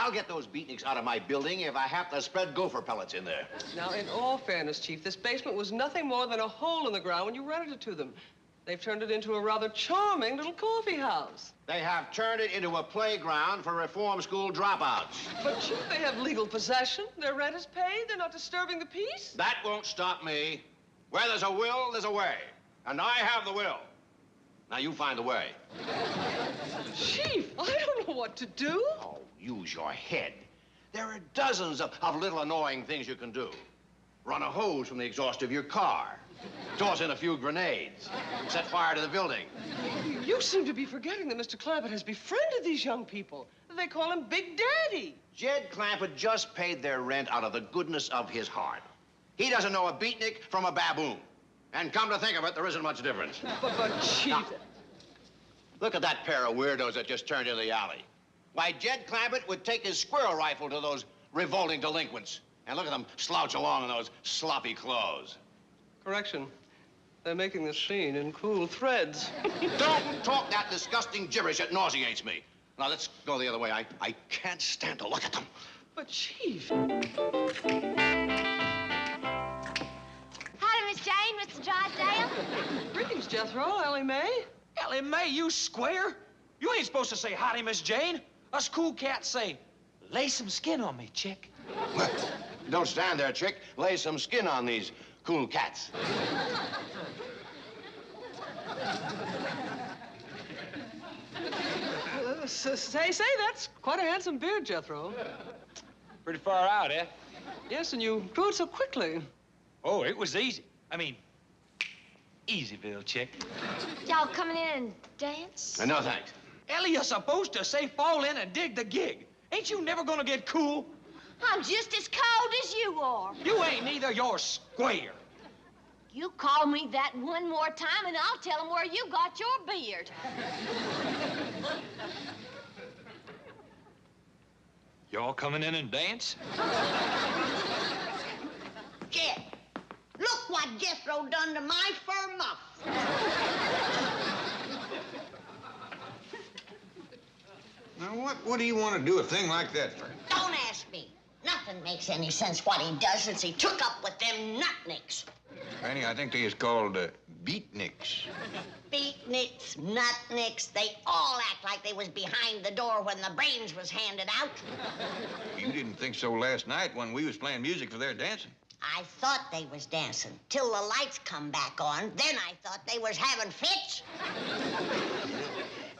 I'll get those beatniks out of my building if I have to spread gopher pellets in there. Now, in all fairness, Chief, this basement was nothing more than a hole in the ground when you rented it to them. They've turned it into a rather charming little coffee house. They have turned it into a playground for reform school dropouts. But, Chief, they have legal possession. Their rent is paid. They're not disturbing the peace. That won't stop me. Where there's a will, there's a way. And I have the will. Now, you find the way. Chief, I don't know what to do. Oh, use your head. There are dozens of little annoying things you can do. Run a hose from the exhaust of your car. Toss in a few grenades. Set fire to the building. You seem to be forgetting that Mr. Clampett has befriended these young people. They call him Big Daddy. Jed Clampett just paid their rent out of the goodness of his heart. He doesn't know a beatnik from a baboon. And come to think of it, there isn't much difference. But Chief... Now, look at that pair of weirdos that just turned into the alley. Why, Jed Clampett would take his squirrel rifle to those revolting delinquents. And look at them slouch along in those sloppy clothes. Correction. They're making the scene in cool threads. Don't talk that disgusting gibberish. It nauseates me. Now, let's go the other way. I can't stand to look at them. But, Chief... Howdy, Miss Jane, Mr. Drysdale. Greetings, Jethro, Ellie Mae. Ellie Mae, you square? You ain't supposed to say howdy, Miss Jane. Us cool cats say, lay some skin on me, chick. Don't stand there, chick. Lay some skin on these cool cats. Say, that's quite a handsome beard, Jethro. Pretty far out, eh? Yes, and you grew it so quickly. Oh, it was easy. I mean, Easyville, chick. Y'all coming in and dance? No, thanks. Ellie, you're supposed to say fall in and dig the gig. Ain't you never gonna get cool? I'm just as cold as you are. You ain't neither, you're square. You call me that one more time, and I'll tell them where you got your beard. Y'all coming in and dance? Jed, look what Jethro done to my fur muff. Now, what do you want to do a thing like that for? Don't ask me. Nothing makes any sense what he does since he took up with them nutnicks. Granny, I think they is called beatniks. Beatniks, nutnicks, they all act like they was behind the door when the brains was handed out. You didn't think so last night when we was playing music for their dancing. I thought they was dancing till the lights come back on. Then I thought they was having fits.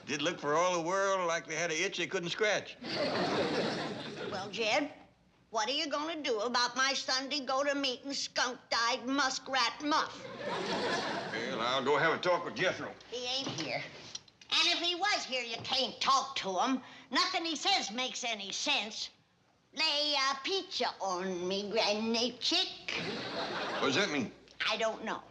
Did look for all the world like they had an itch they couldn't scratch. Well, Jed, what are you gonna do about my Sunday go-to-meeting skunk-dyed muskrat muff? Well, I'll go have a talk with Jethro. He ain't here. And if he was here, you can't talk to him. Nothing he says makes any sense. Lay a pizza on me, Granny Chick. What does that mean? I don't know.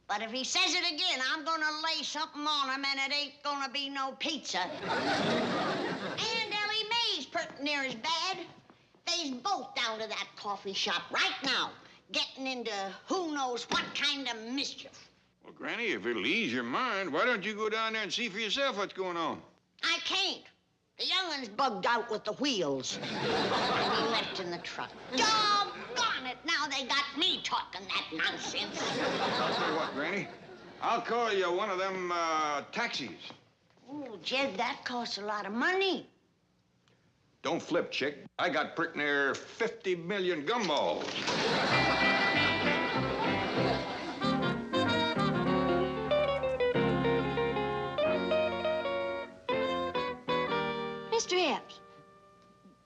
But if he says it again, I'm gonna lay something on him, and it ain't gonna be no pizza. And Ellie Mae's pretty near as bad. They's both down to that coffee shop right now, getting into who knows what kind of mischief. Well, Granny, if it'll ease your mind, why don't you go down there and see for yourself what's going on? I can't. The youngun's bugged out with the wheels. And he left in the truck. Doggone it, now they got me talking that nonsense. I'll tell you what, Granny. I'll call you one of them taxis. Oh, Jed, that costs a lot of money. Don't flip, chick. I got pretty near 50 million gumballs. Mr. Epps,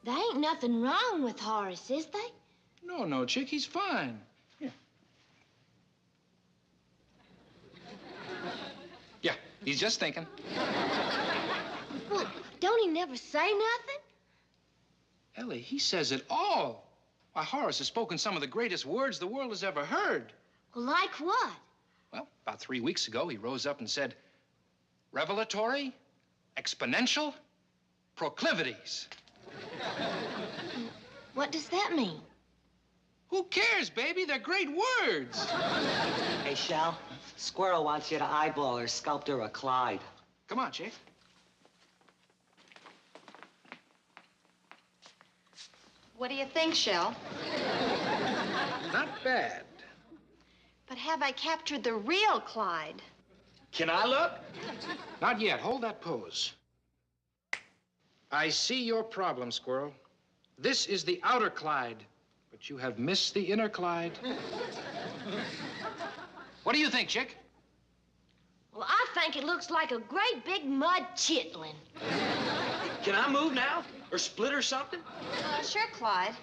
there ain't nothing wrong with Horace, is there? No, chick, he's fine. Here. Yeah, he's just thinking. Well, don't he never say nothing? Ellie, he says it all. Why, Horace has spoken some of the greatest words the world has ever heard. Well, like what? Well, about 3 weeks ago, he rose up and said, revelatory, exponential, proclivities. What does that mean? Who cares, baby? They're great words. Hey, Shell, Squirrel wants you to eyeball her sculptor a Clyde. Come on, Chief. What do you think, Shell? Not bad. But have I captured the real Clyde? Can I look? Not yet. Hold that pose. I see your problem, Squirrel. This is the outer Clyde, but you have missed the inner Clyde. What do you think, Chick? Well, I think it looks like a great big mud chitlin. Can I move now? Or split or something? Sure, Clyde.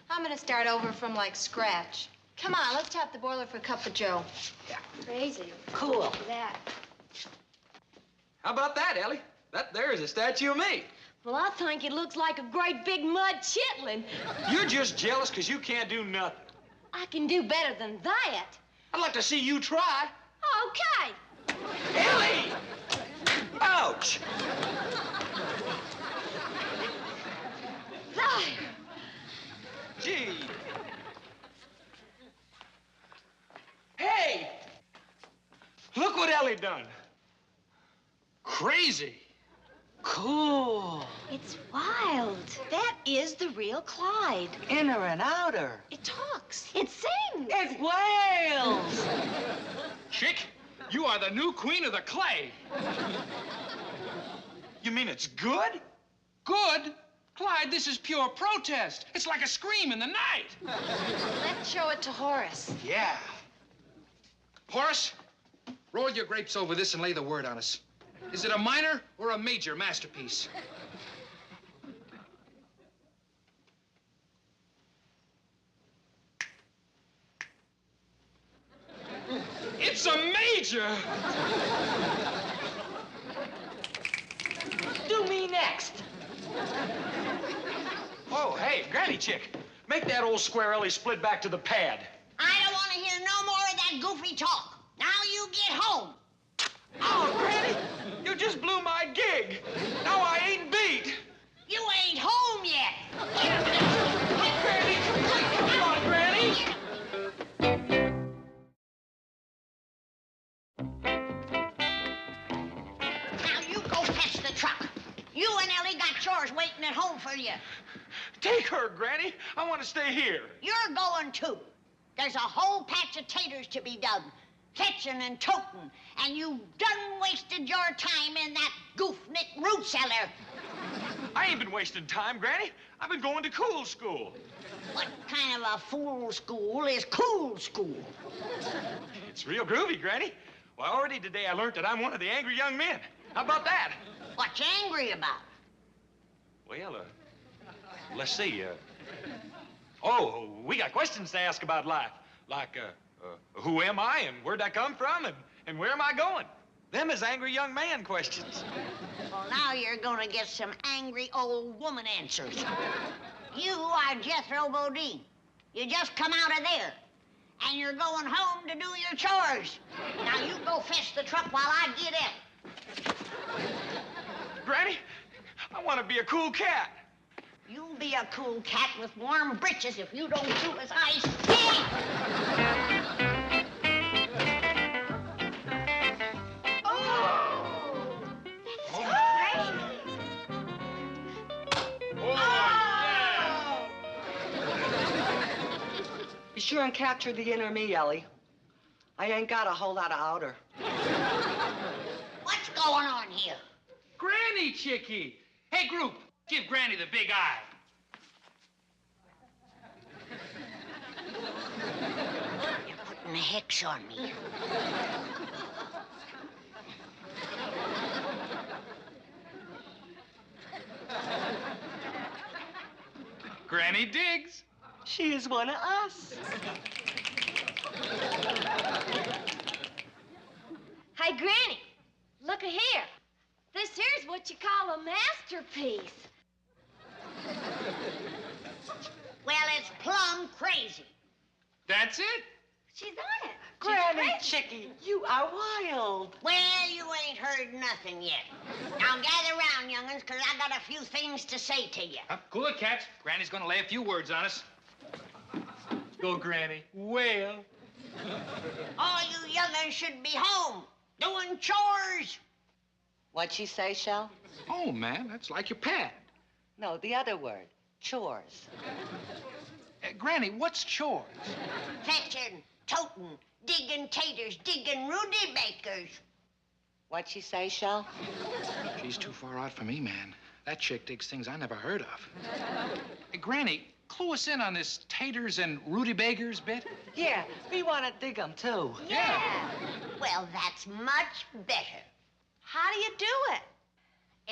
I'm gonna start over from like scratch. Come on, let's tap the boiler for a cup of Joe. Yeah. Crazy. Cool. Look at that. How about that, Ellie? That there is a statue of me. Well, I think it looks like a great big mud chitlin. You're just jealous because you can't do nothing. I can do better than that. I'd like to see you try. Okay. Ellie! Ouch! There. Gee. Hey! Look what Ellie done. Crazy. Cool. It's wild. That is the real Clyde. Inner and outer. It talks. It sings. It wails. Chick, you are the new queen of the clay. You mean it's good? Good? Clyde, this is pure protest. It's like a scream in the night. Let's show it to Horace. Yeah. Horace, roll your grapes over this and lay the word on us. Is it a minor or a major masterpiece? It's a major! Do me next. Oh, hey, Granny Chick. Make that old square Ellie split back to the pad. I don't want to hear no more of that goofy talk. Now you get home. Oh, Granny, you just blew my gig. Now I ain't beat. You ain't home yet. Granny, come on, Granny. Now you go fetch the truck. You and Ellie got chores waiting at home for you. Take her, Granny. I want to stay here. You're going too. There's a whole patch of taters to be done. Fetching and toting, and you done wasted your time in that goofnick root cellar. I ain't been wasting time, Granny. I've been going to cool school. What kind of a fool school is cool school? It's real groovy, Granny. Well, already today I learned that I'm one of the angry young men. How about that? What you angry about? Well, let's see. Oh, we got questions to ask about life. Like, who am I and where'd I come from and where am I going? Them is angry young man questions. Well, now you're gonna get some angry old woman answers. You are Jethro Bodine. You just come out of there. And you're going home to do your chores. Now you go fetch the truck while I get in. Granny, I want to be a cool cat. You'll be a cool cat with warm britches if you don't do as I say. Be sure and capture the inner me, Ellie. I ain't got a whole lot of outer. What's going on here? Granny, Chickie. Hey, group, give Granny the big eye. You're putting a hex on me. Granny digs. She is one of us. Hey, Granny, look here. This here's what you call a masterpiece. Well, it's plumb crazy. That's it? She's on it. Granny Chickie, you are wild. Well, you ain't heard nothing yet. Now gather round, young'uns, because I got a few things to say to you. Cool it, cats. Granny's gonna lay a few words on us. Go, Granny. Well. All you young'uns should be home, doing chores. What'd she say, Shell? Oh, man, that's like your pad. No, the other word. chores. Granny, what's chores? Fetching, toting, digging taters, digging Rudy Bakers. What'd she say, Shell? She's too far out for me, man. That chick digs things I never heard of. Hey, Granny, clue us in on this taters and rutabagas bit. Yeah, we want to dig them, too. Yeah. Well, that's much better. How do you do it?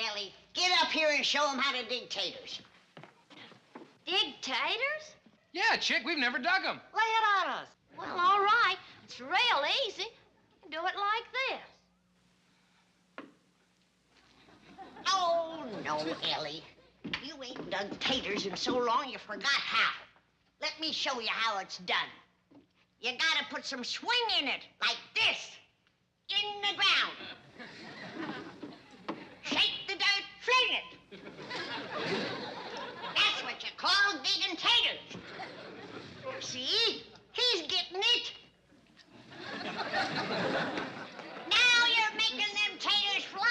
Ellie, get up here and show them how to dig taters. Dig taters? Yeah, chick, we've never dug them. Lay it on us. Well, all right. It's real easy. You do it like this. Oh, no, Ellie. You ain't dug taters in so long you forgot how. Let me show you how it's done. You gotta put some swing in it, like this, in the ground. Shake the dirt, fling it. That's what you call digging taters. See? He's getting it. Now you're making them taters fly.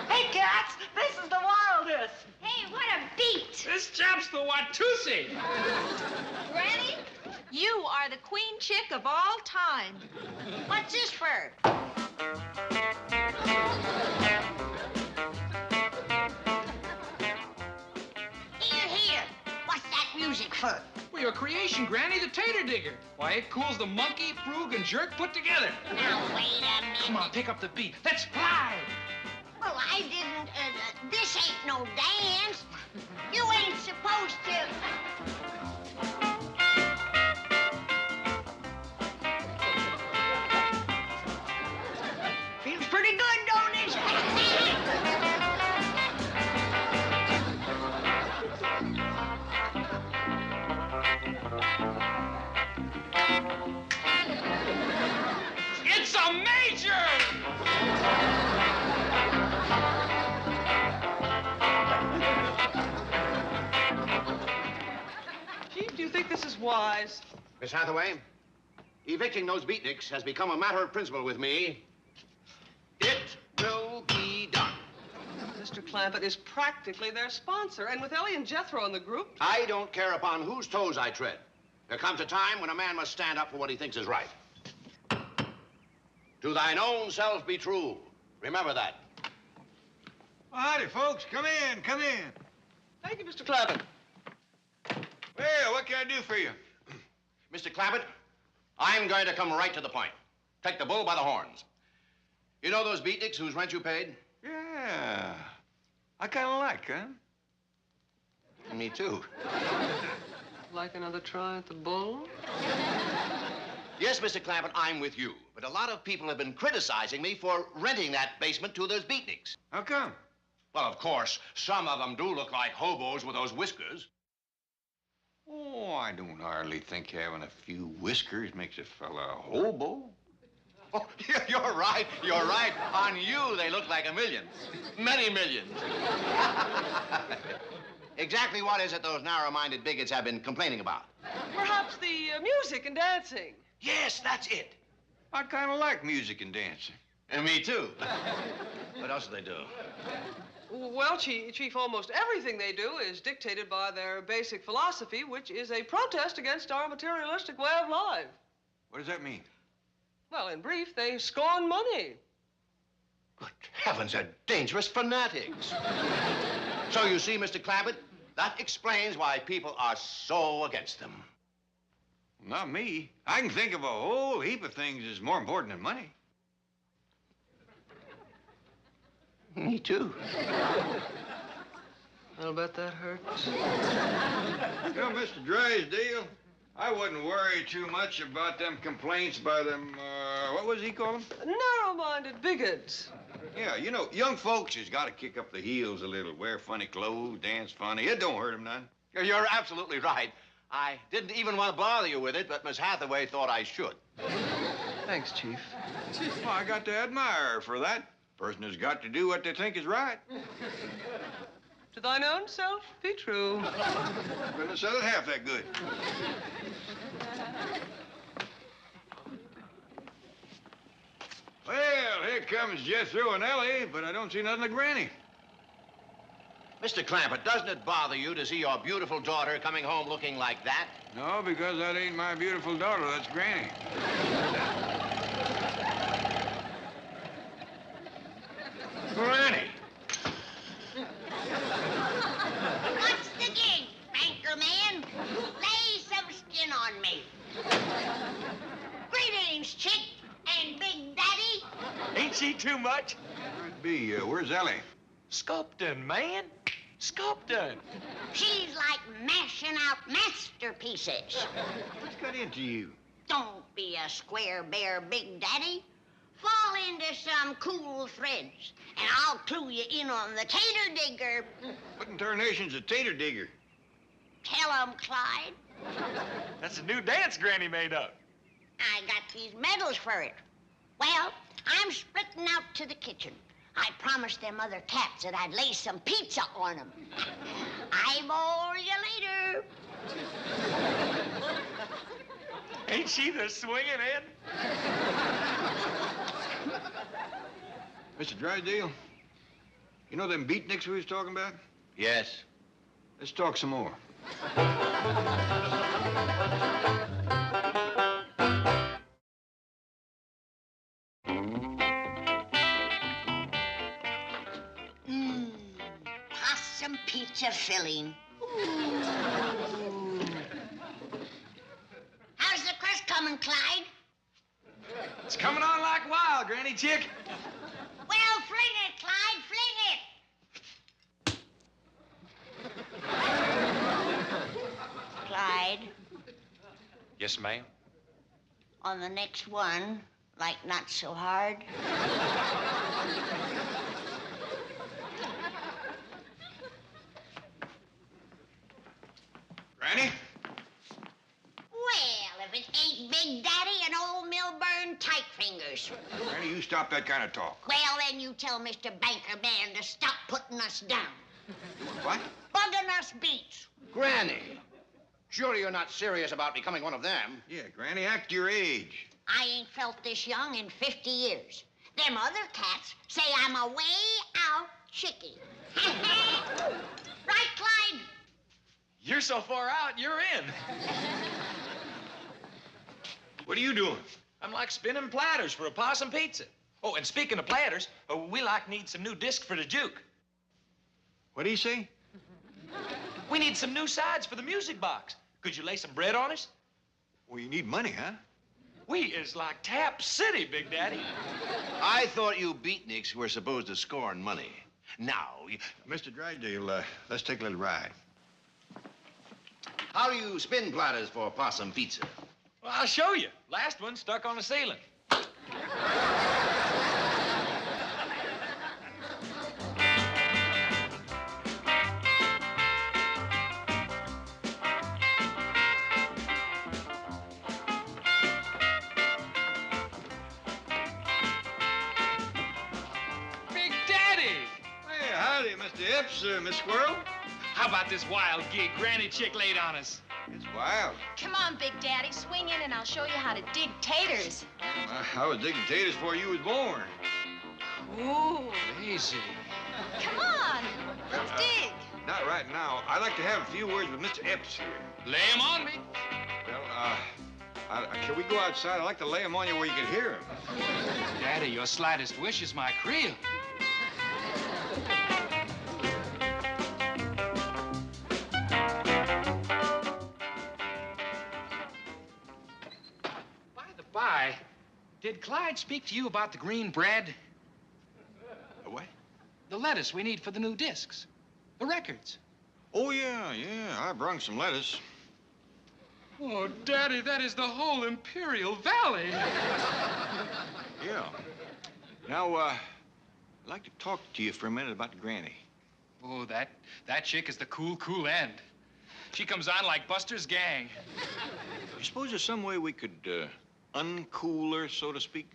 Hey, cats, this is the wildest. Hey, what a beat! This chap's the Watusi. Granny, you are the queen chick of all time. What's this for? Here. What's that music for? Well, your creation, Granny, the tater digger. Why, it cools the monkey, frug, and jerk put together. Now, wait a minute. Come on, pick up the beat. Let's fly. Well, I didn't, this ain't no dance. You ain't supposed to. Feels pretty good, don't it? It's a major! Chief, do you think this is wise? Miss Hathaway, evicting those beatniks has become a matter of principle with me. It will be done. Mr. Clampett is practically their sponsor, and with Ellie and Jethro in the group, I don't care upon whose toes I tread. There comes a time when a man must stand up for what he thinks is right. To thine own self be true. Remember that. Well, howdy, folks. Come in, come in. thank you, Mr. Clampett. Well, what can I do for you? Mr. Clampett, I'm going to come right to the point. Take the bull by the horns. You know those beatniks whose rent you paid? Yeah. I kind of like, huh? Me too. Like another try at the bull? Yes, Mr. Clampett, I'm with you. But a lot of people have been criticizing me for renting that basement to those beatniks. How come? Well, of course, some of them do look like hobos with those whiskers. Oh, I don't hardly think having a few whiskers makes a fella a hobo. Oh, you're right. You're right. On you, they look like a million. Many millions. Exactly what is it those narrow-minded bigots have been complaining about? Perhaps the music and dancing. Yes, that's it. I kind of like music and dancing. And me too. What else do they do? Well, Chief, almost everything they do is dictated by their basic philosophy, which is a protest against our materialistic way of life. What does that mean? Well, in brief, they scorn money. Good heavens, they're dangerous fanatics. So you see, Mr. Clampett, that explains why people are so against them. Not me. I can think of a whole heap of things that's more important than money. Me too. I'll bet that hurts. You know, Mr. Drysdale, I wouldn't worry too much about them complaints by them, what was he call them? Narrow-minded bigots. Yeah, you know, young folks has got to kick up the heels a little, wear funny clothes, dance funny. It don't hurt them none. You're absolutely right. I didn't even want to bother you with it, but Miss Hathaway thought I should. Thanks, Chief. Well, I got to admire her for that. Person has got to do what they think is right. To thine own self be true. Couldn't have said it half that good. Well, here comes Jethro and Ellie, but I don't see nothing of Granny. Mr. Clampett, doesn't it bother you to see your beautiful daughter coming home looking like that? No, because that ain't my beautiful daughter. That's Granny. Granny! What's the gig, banker man? Lay some skin on me. Greetings, chick and Big Daddy. Ain't she too much? Where'd be? Where's Ellie? Sculpting, man. Sculpting. She's like mashing out masterpieces. What's got into you? Don't be a square bear, Big Daddy. Fall into some cool threads, and I'll clue you in on the tater digger. What in tarnation's a tater digger? Tell 'em, Clyde. That's a new dance Granny made up. I got these medals for it. Well, I'm splitting out to the kitchen. I promised them other cats that I'd lay some pizza on them. Eyeball you later. Ain't she the swinging head? Mr. Drysdale, you know them beatniks we was talking about? Yes. Let's talk some more. Possum pizza filling. How's the crust coming, Clyde? It's coming on like wild, Granny Chick. Well, fling it, Clyde, fling it. Clyde, Yes, ma'am. on the next one, like not so hard. Granny? Well, if it ain't Big Daddy and old Milburn tight fingers. Granny, you stop that kind of talk. Well, then you tell Mr. Banker Man to stop putting us down. What? Bugging us beats. Granny! Surely you're not serious about becoming one of them. Yeah, Granny, act your age. I ain't felt this young in 50 years. Them other cats say I'm a way out chickie. Right, Clyde? You're so far out, you're in. What are you doing? I'm like spinning platters for a possum pizza. Oh, and speaking of platters, we need some new discs for the juke. What do you say? We need some new sides for the music box. Could you lay some bread on us? Well, you need money, huh? We is like Tap City, Big Daddy. I thought you beatniks were supposed to scorn money. Now, Mr. Drysdale, let's take a little ride. how do you spin platters for possum pizza? Well, I'll show you. Last one stuck on the ceiling. Big Daddy! Hey, howdy, Mr. Epps, Miss Squirrel. How about this wild gig Granny Chick laid on us? It's wild. Come on, Big Daddy, swing in and I'll show you how to dig taters. I was digging taters before you was born. Ooh. Easy. Come on, let's dig. Not right now. I'd like to have a few words with Mr. Epps here. Lay 'em on me. Well, can we go outside? I'd like to lay him on you where you can hear him. Daddy, your slightest wish is my creel. By the by, did Clyde speak to you about the green bread? What? The lettuce we need for the new discs. The records. Oh, yeah. I brung some lettuce. Oh, Daddy, that is the whole Imperial Valley. Yeah. Now, I'd like to talk to you for a minute about Granny. Oh, that chick is the cool end. She comes on like Buster's gang. You suppose there's some way we could, uncool her, so to speak?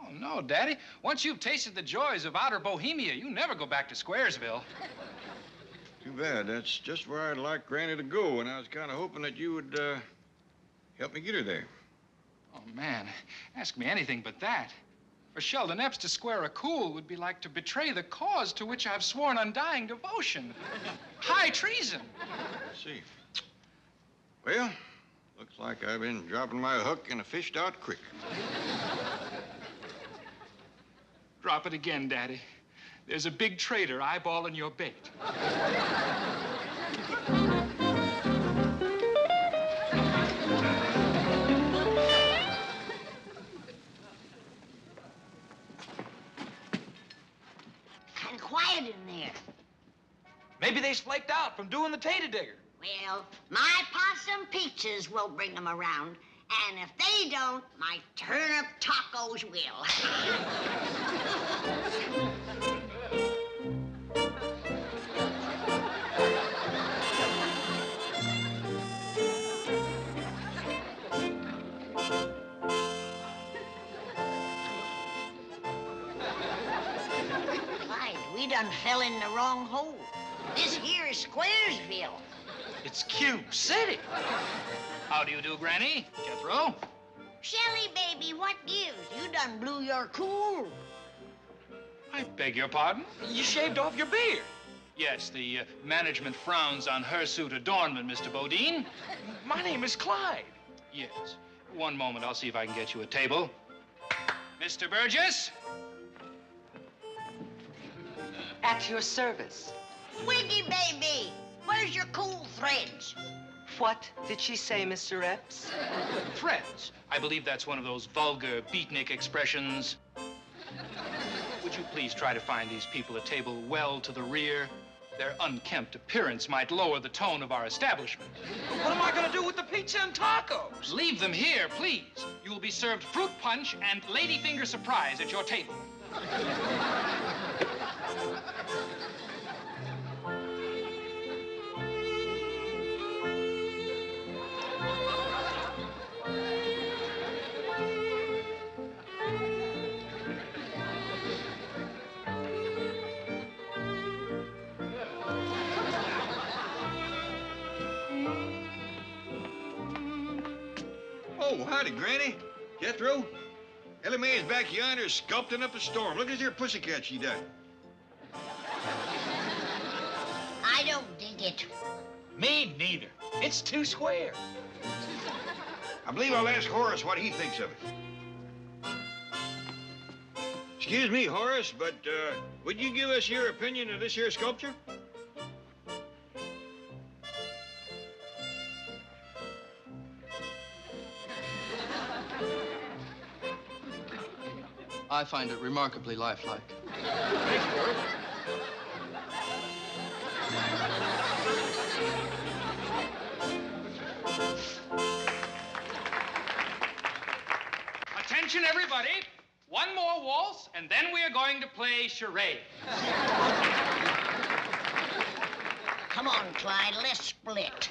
Oh, no, Daddy. Once you've tasted the joys of outer Bohemia, you never go back to Squaresville. Too bad. That's just where I'd like Granny to go, and I was kind of hoping that you would, help me get her there. Oh, man. Ask me anything but that. For Sheldon Epps to square a cool would be like to betray the cause to which I've sworn undying devotion. High treason. Let's see. Well, looks like I've been dropping my hook in a fished-out creek. Drop it again, Daddy. There's a big trader eyeballing your bait. Kind of quiet in there. Maybe they's flaked out from doing the tater digger. Well, my possum pizzas will bring them around. And if they don't, my turnip tacos will. Clyde, we done fell in the wrong hole. This here is Squaresville. It's Cube City. How do you do, Granny? Jethro? Shelly, baby, what news? You done blew your cool. I beg your pardon? You shaved off your beard. Yes, the management frowns on hirsute adornment, Mr. Bodine. My name is Clyde. Yes. One moment, I'll see if I can get you a table. Mr. Burgess? At your service. Wiggy, baby, where's your cool threads? What did she say, Mr. Epps? Threads. I believe that's one of those vulgar beatnik expressions. Would you please try to find these people a table well to the rear? Their unkempt appearance might lower the tone of our establishment. What am I gonna do with the pizza and tacos? Leave them here, please. You will be served fruit punch and ladyfinger surprise at your table. Oh, howdy, Granny. Jethro. Ellie Mae's back yonder sculpting up a storm. Look at your pussycat she done. I don't dig it. Me neither. It's too square. I believe I'll ask Horace what he thinks of it. Excuse me, Horace, but would you give us your opinion of this here sculpture? I find it remarkably lifelike. Attention, everybody. One more waltz, and then we are going to play charades. Come on, Clyde, let's split.